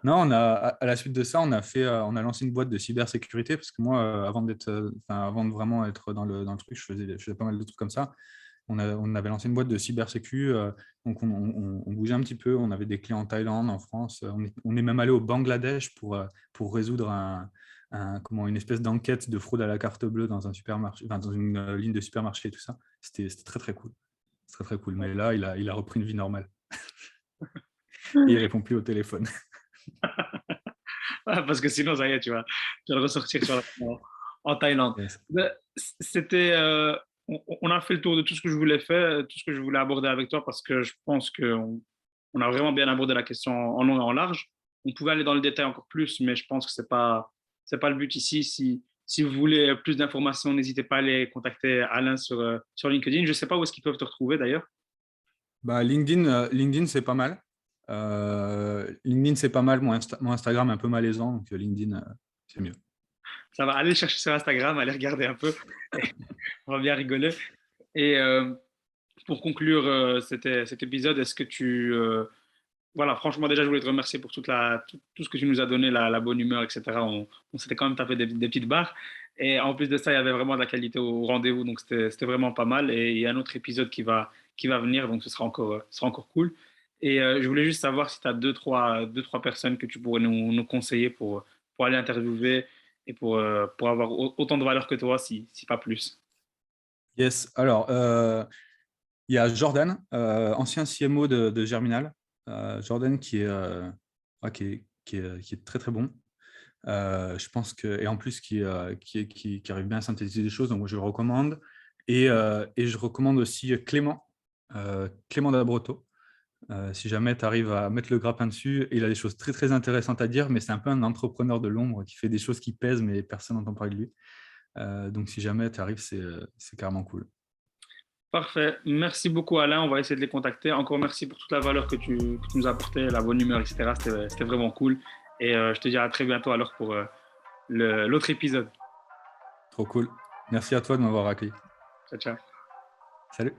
Non, à la suite de ça, on a lancé une boîte de cybersécurité parce que moi, avant de vraiment être dans le truc, je faisais pas mal de trucs comme ça. On avait lancé une boîte de cybersécu, donc on bougeait un petit peu. On avait des clients en Thaïlande, en France. On est même allé au Bangladesh pour résoudre une espèce d'enquête de fraude à la carte bleue dans un supermarché, enfin, dans une ligne de supermarché et tout ça. C'était très très cool. Très très cool. Mais là, il a repris une vie normale et il répond plus au téléphone. Parce que sinon, ça y est, tu vas le ressortir en Thaïlande. Yes. Ben, C'était, on a fait le tour de tout ce que je voulais faire, tout ce que je voulais aborder avec toi, parce que je pense qu'on a vraiment bien abordé la question en long et en large. On pouvait aller dans le détail encore plus, mais je pense que c'est pas le but ici. Si vous voulez plus d'informations, n'hésitez pas à aller contacter Alain sur LinkedIn. Je ne sais pas où est-ce qu'ils peuvent te retrouver d'ailleurs. Bah, LinkedIn, c'est pas mal. LinkedIn, c'est pas mal. Mon Instagram est un peu malaisant, donc LinkedIn, c'est mieux. Ça va aller chercher sur Instagram, aller regarder un peu. On va bien rigoler. Et pour conclure cet épisode, est-ce que voilà, franchement, déjà, je voulais te remercier pour tout ce que tu nous as donné, la bonne humeur, etc. On s'était quand même tapé des petites barres. Et en plus de ça, il y avait vraiment de la qualité au rendez-vous, donc c'était vraiment pas mal. Et il y a un autre épisode qui va venir, donc ce sera encore cool. Et je voulais juste savoir si tu as deux, trois personnes que tu pourrais nous conseiller pour aller interviewer et pour avoir autant de valeur que toi, si pas plus. Yes. Alors, il y a Jordan, ancien CMO de Germinal. Jordan qui est très très bon. Je pense et en plus qui arrive bien à synthétiser des choses, donc moi, je le recommande. Et je recommande aussi Clément Dabroto. Si jamais tu arrives à mettre le grappin dessus, il a des choses très très intéressantes à dire, mais c'est un peu un entrepreneur de l'ombre qui fait des choses qui pèsent, mais personne n'entend parler de lui. Donc si jamais tu arrives, c'est carrément cool. Parfait. Merci beaucoup, Alain. On va essayer de les contacter. Encore merci pour toute la valeur que tu nous as apportée, la bonne humeur, etc. C'était vraiment cool. Et je te dis à très bientôt alors pour l'autre épisode. Trop cool. Merci à toi de m'avoir accueilli. Ciao, ciao. Salut.